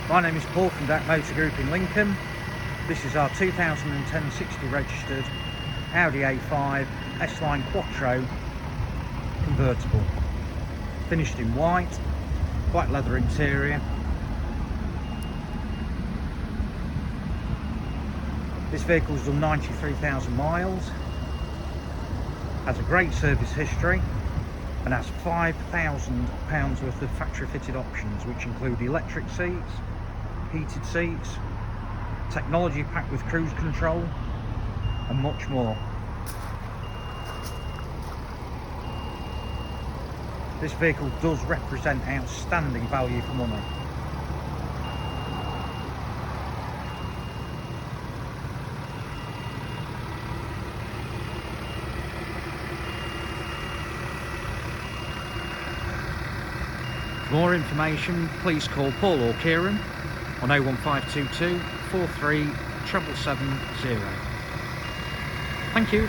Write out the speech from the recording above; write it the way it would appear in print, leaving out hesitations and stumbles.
My name is Paul from DAC Motor Group in Lincoln. This is our 2010 60 registered Audi A5 S-Line Quattro convertible. Finished in white leather interior. This vehicle's done 93,000 miles, has a great service history, and has £5,000 worth of factory fitted options, which include electric seats, heated seats, technology pack with cruise control, and much more. This vehicle does represent outstanding value for money. For more information, please call Paul or Kieran on 01522 43 770. Thank you.